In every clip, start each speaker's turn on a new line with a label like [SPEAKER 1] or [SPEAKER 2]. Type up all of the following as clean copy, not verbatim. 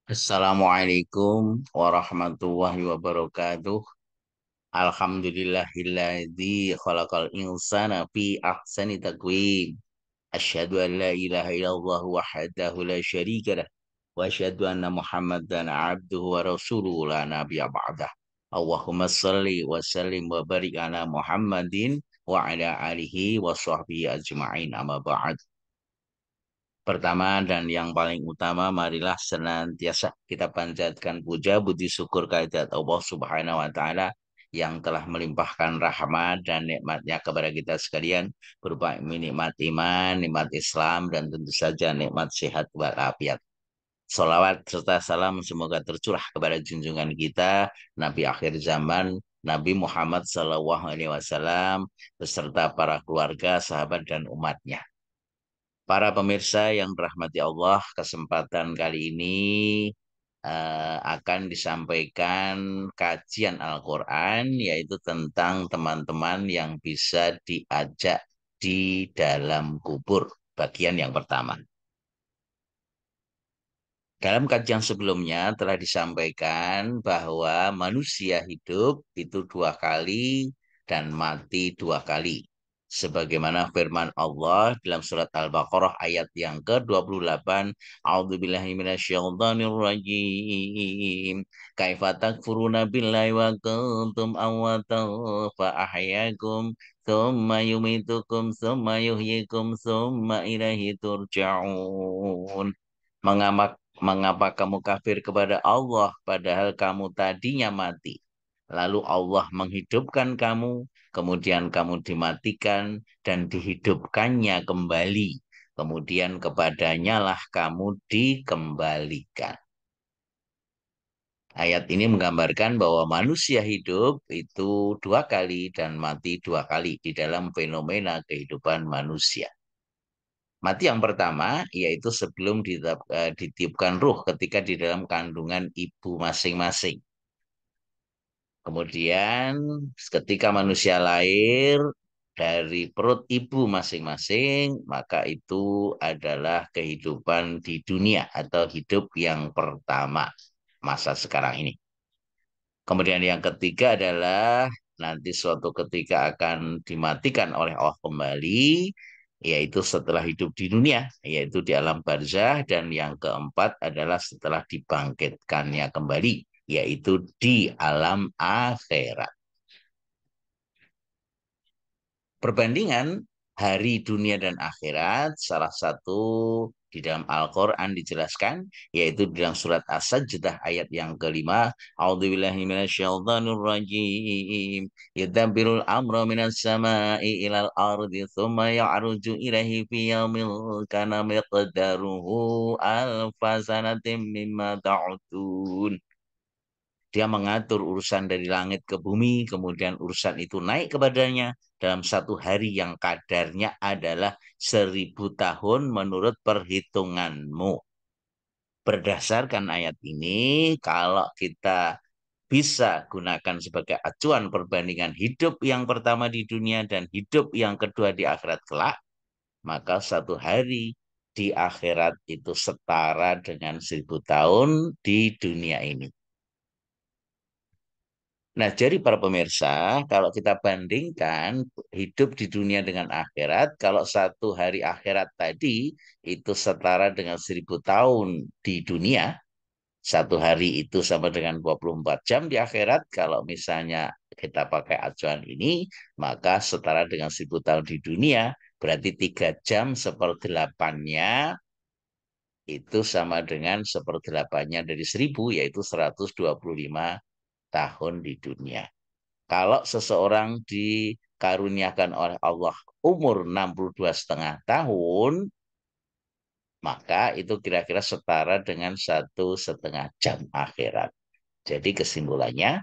[SPEAKER 1] Assalamualaikum warahmatullahi wabarakatuh. Alhamdulillahilladzi khalaqal insana fi ahsani taqwim. Asyhadu an la ilaha illallah wahdahu la syarika lah. Wa asyhadu anna Muhammadan abduhu wa rasuluhu la nabiyya ba'dah. Allahumma salli wa sallim wa barik ala Muhammadin wa ala alihi wa sahbihi ajma'in amma ba'd. Pertama dan yang paling utama, marilah senantiasa kita panjatkan puja budi syukur kehadirat Allah Subhanahu wa Ta'ala yang telah melimpahkan rahmat dan nikmatnya kepada kita sekalian, berupa nikmat iman, nikmat Islam, dan tentu saja nikmat sehat walafiat. Salawat serta salam semoga tercurah kepada junjungan kita, Nabi akhir zaman, Nabi Muhammad SAW, beserta para keluarga, sahabat, dan umatnya. Para pemirsa yang dirahmati Allah, kesempatan kali ini akan disampaikan kajian Al-Quran, yaitu tentang teman-teman yang bisa diajak di dalam kubur, bagian yang pertama. Dalam kajian sebelumnya telah disampaikan bahwa manusia hidup itu dua kali dan mati dua kali. Sebagaimana firman Allah dalam surat Al-Baqarah ayat yang ke-28, A'udzubillahi minasyaitonirrajim. Kaifa takfuruna billahi wa kuntum amwatan fa ahyakum tsumma yumitukum tsumma yuhyikum tsumma ilaihi turja'un. Mengapa kamu kafir kepada Allah padahal kamu tadinya mati? Lalu Allah menghidupkan kamu, kemudian kamu dimatikan dan dihidupkannya kembali. Kemudian kepadanya lah kamu dikembalikan. Ayat ini menggambarkan bahwa manusia hidup itu dua kali dan mati dua kali di dalam fenomena kehidupan manusia. Mati yang pertama yaitu sebelum ditiupkan ruh ketika di dalam kandungan ibu masing-masing. Kemudian ketika manusia lahir dari perut ibu masing-masing, maka itu adalah kehidupan di dunia atau hidup yang pertama masa sekarang ini. Kemudian yang ketiga adalah nanti suatu ketika akan dimatikan oleh Allah kembali, yaitu setelah hidup di dunia, yaitu di alam barzah, dan yang keempat adalah setelah dibangkitkannya kembali, yaitu di alam akhirat. Perbandingan hari dunia dan akhirat, salah satu di dalam Al-Quran dijelaskan, yaitu di dalam surat As-Sajdah ayat yang kelima, A'udzubillahi minasyaitonirrajim. Yudabbirul amra minas sama'i ilal ardi, thumma ya'ruju ilahi fi yaumil kana miqdaruhu alfa sanatim mimma ta'udun. Dia mengatur urusan dari langit ke bumi, kemudian urusan itu naik kepadanya dalam satu hari yang kadarnya adalah 1.000 tahun menurut perhitunganmu. Berdasarkan ayat ini, kalau kita bisa gunakan sebagai acuan perbandingan hidup yang pertama di dunia dan hidup yang kedua di akhirat kelak, maka satu hari di akhirat itu setara dengan 1.000 tahun di dunia ini. Nah, jadi para pemirsa, kalau kita bandingkan hidup di dunia dengan akhirat, kalau satu hari akhirat tadi itu setara dengan 1.000 tahun di dunia, satu hari itu sama dengan 24 jam di akhirat, kalau misalnya kita pakai acuan ini, maka setara dengan 1.000 tahun di dunia, berarti 3 jam seperdelapannya itu sama dengan seperdelapannya dari 1.000, yaitu 125 tahun di dunia. Kalau seseorang dikaruniakan oleh Allah umur 62,5 tahun, maka itu kira-kira setara dengan 1,5 jam akhirat. Jadi kesimpulannya,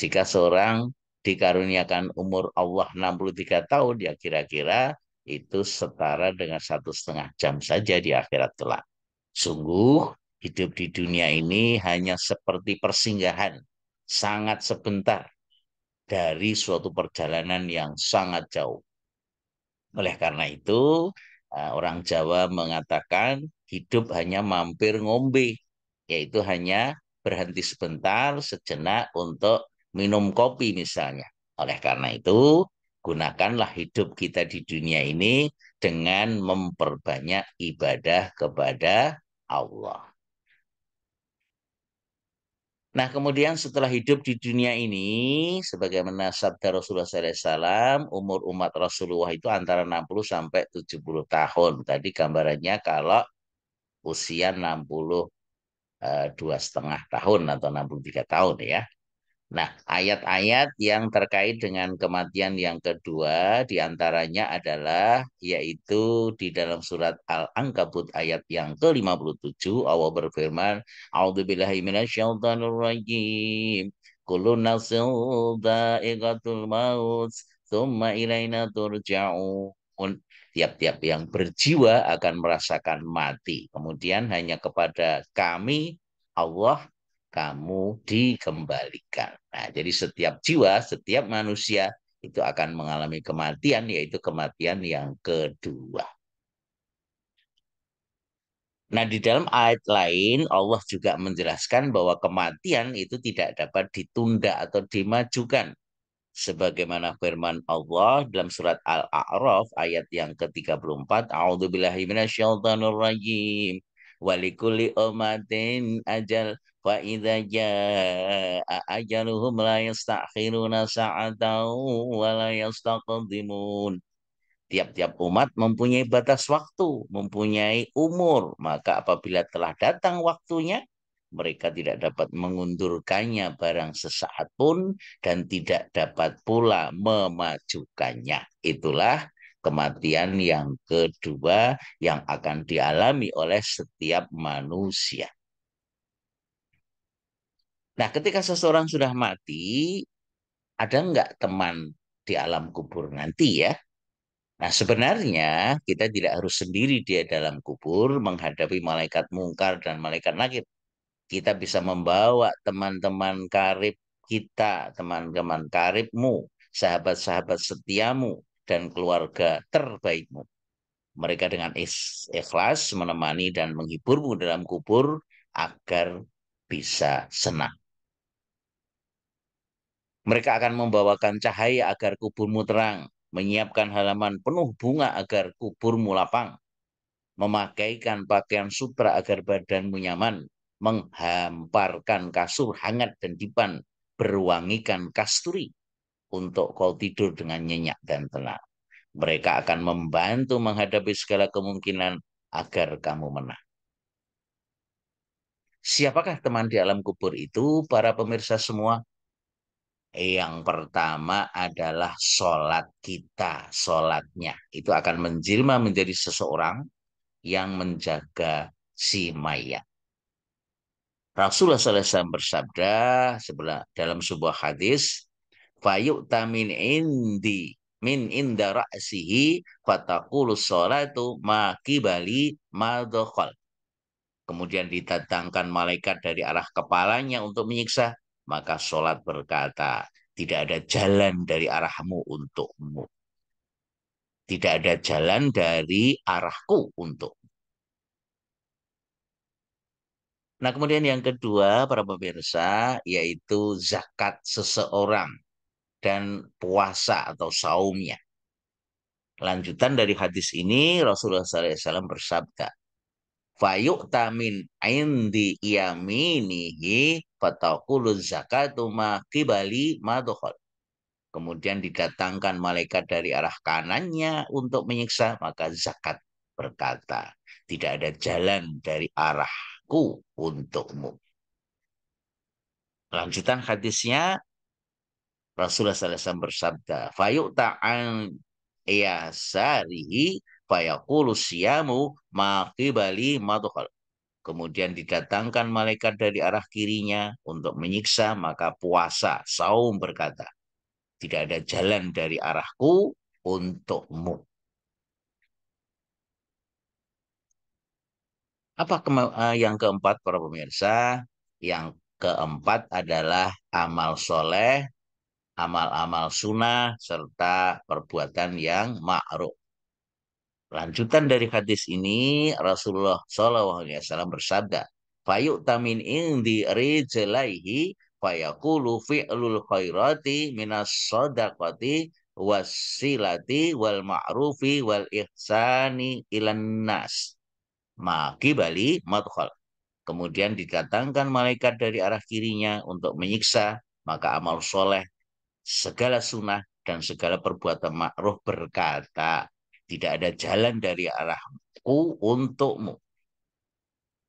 [SPEAKER 1] jika seorang dikaruniakan umur Allah 63 tahun, ya kira-kira itu setara dengan 1,5 jam saja di akhirat kelak. Sungguh, hidup di dunia ini hanya seperti persinggahan, sangat sebentar dari suatu perjalanan yang sangat jauh. Oleh karena itu, orang Jawa mengatakan hidup hanya mampir ngombe. yaitu hanya berhenti sebentar, sejenak untuk minum kopi misalnya. Oleh karena itu, gunakanlah hidup kita di dunia ini dengan memperbanyak ibadah kepada Allah. Nah, kemudian setelah hidup di dunia ini, sebagaimana sabda Rasulullah SAW, umur umat Rasulullah itu antara 60 sampai 70 tahun. Tadi gambarannya kalau usia 62,5 tahun atau 63 tahun ya. Nah, ayat-ayat yang terkait dengan kematian yang kedua diantaranya adalah yaitu di dalam surat Al-Ankabut ayat yang ke-57 Allah berfirman, A'udzubillahi minasyaitonirrajim. Kullu nafsin dha'iqatul maut, tsumma ilaina turja'un. Tiap-tiap yang berjiwa akan merasakan mati. Kemudian hanya kepada kami Allah kamu dikembalikan. Nah, jadi setiap jiwa, setiap manusia itu akan mengalami kematian, yaitu kematian yang kedua. Nah, di dalam ayat lain, Allah juga menjelaskan bahwa kematian itu tidak dapat ditunda atau dimajukan. Sebagaimana firman Allah dalam surat Al-A'raf ayat yang ke-34, A'udzubillahi minasyaitonirrajim. Walikulli umatin ajal fa idza jaa ajaluhum la yastakhiruna sa'atan wa la yastaqdimun. Tiap-tiap umat mempunyai batas waktu, mempunyai umur. Maka apabila telah datang waktunya, mereka tidak dapat mengundurkannya barang sesaat pun dan tidak dapat pula memajukannya. Itulah kematian yang kedua yang akan dialami oleh setiap manusia. Nah, ketika seseorang sudah mati, ada nggak teman di alam kubur nanti ya? Nah, sebenarnya kita tidak harus sendiri dia dalam kubur menghadapi malaikat mungkar dan malaikat nakir. Kita bisa membawa teman-teman karib kita, teman-teman karibmu, sahabat-sahabat setiamu, dan keluarga terbaikmu. Mereka dengan ikhlas menemani dan menghiburmu dalam kubur agar bisa senang. Mereka akan membawakan cahaya agar kuburmu terang, menyiapkan halaman penuh bunga agar kuburmu lapang, memakaikan pakaian sutra agar badanmu nyaman, menghamparkan kasur hangat dan dipan, berwangikan kasturi untuk kau tidur dengan nyenyak dan tenang. Mereka akan membantu menghadapi segala kemungkinan agar kamu menang. Siapakah teman di alam kubur itu, para pemirsa semua? Yang pertama adalah sholat kita, sholatnya. Itu akan menjelma menjadi seseorang yang menjaga si mayat. Rasulullah SAW bersabda dalam sebuah hadis, "Fayu'ta min indi min inda ra'sihi fataqulu sholatu ma kibali ma dokhol." Kemudian didatangkan malaikat dari arah kepalanya untuk menyiksa, maka sholat berkata, tidak ada jalan dari arahmu untukmu. Tidak ada jalan dari arahku untuk. Nah, kemudian yang kedua, para pemirsa, yaitu zakat seseorang dan puasa atau saumnya. Lanjutan dari hadis ini, Rasulullah SAW bersabda, "Fayu'ta min indi yaminihi fataqulu zakatu ma kibali ma dokhol." Kemudian didatangkan malaikat dari arah kanannya untuk menyiksa, maka zakat berkata, tidak ada jalan dari arahku untukmu. Lanjutan hadisnya, Rasulullah SAW bersabda, "Fayu'ta'an iyasarihi fayaqulu siyamu maqibali madkhal." Kemudian didatangkan malaikat dari arah kirinya untuk menyiksa, maka puasa, saum berkata, tidak ada jalan dari arahku untukmu. Apa yang keempat, para pemirsa? Yang keempat adalah amal soleh, amal-amal sunnah, serta perbuatan yang ma'ruf. Lanjutan dari hadis ini, Rasulullah SAW bersabda, fayu'ta min indi rijlaihi fayaqulu fi'lul khairati minas sadaqati wasilati wal ma'rufi wal ihsani ilan nas. Maki bali madkhal. Kemudian didatangkan malaikat dari arah kirinya untuk menyiksa, maka amal soleh, segala sunnah, dan segala perbuatan makruh berkata, tidak ada jalan dari arahku untukmu.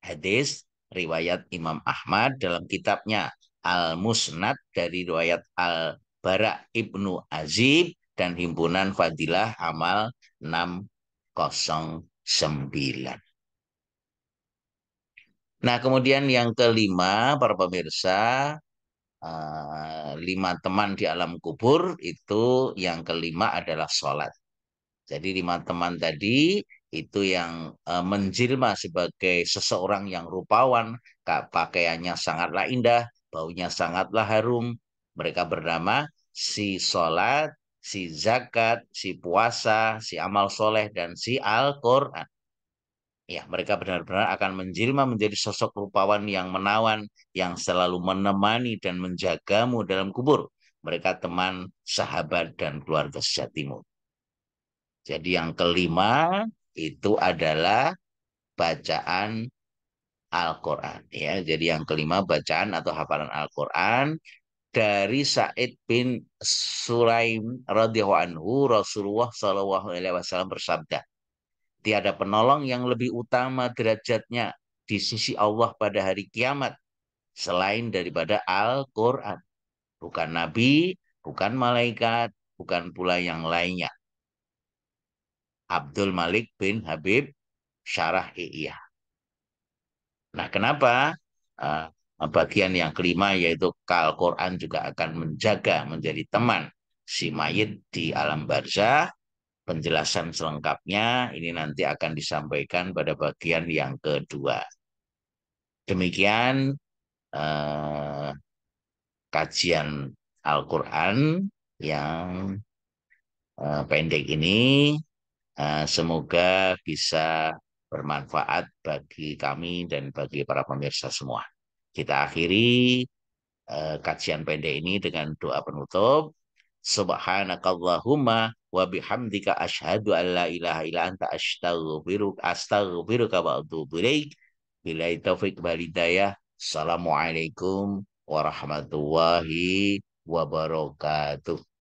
[SPEAKER 1] Hadis riwayat Imam Ahmad dalam kitabnya Al-Musnad dari riwayat Al-Bara Ibnu Azib dan Himpunan Fadilah Amal 609. Nah, kemudian yang kelima, para pemirsa, 5 teman di alam kubur itu yang kelima adalah sholat. Jadi 5 teman tadi itu yang menjelma sebagai seseorang yang rupawan, pakaiannya sangatlah indah, baunya sangatlah harum. Mereka bernama si sholat, si zakat, si puasa, si amal soleh, dan si Al-Quran. Ya, mereka benar-benar akan menjelma menjadi sosok rupawan yang menawan, yang selalu menemani dan menjagamu dalam kubur. Mereka teman, sahabat, dan keluarga sejatimu. Jadi yang kelima itu adalah bacaan Al-Quran. Ya, jadi yang kelima bacaan atau hafalan Al-Quran dari Sa'id bin Sulaim radhiyallahu anhu, Rasulullah Shallallahu Alaihi Wasallam bersabda, tiada penolong yang lebih utama derajatnya di sisi Allah pada hari kiamat selain daripada Al-Quran. Bukan nabi, bukan malaikat, bukan pula yang lainnya. Abdul Malik bin Habib Syarah I'iyah. Nah, kenapa? Uh, Bagian yang kelima yaitu Al-Quran juga akan menjaga, menjadi teman si mayit di alam barzah. Penjelasan selengkapnya ini nanti akan disampaikan pada bagian yang kedua. Demikian uh, kajian Al-Quran yang pendek ini. Semoga bisa bermanfaat bagi kami dan bagi para pemirsa semua. Kita akhiri kajian pendek ini dengan doa penutup. Subhanakallahumma wa bihamdika asyhadu an la ilaha illa anta astaghfiruka wa atubu ilaik. Billahi taufik wal hidayah. Assalamualaikum warahmatullahi wabarakatuh.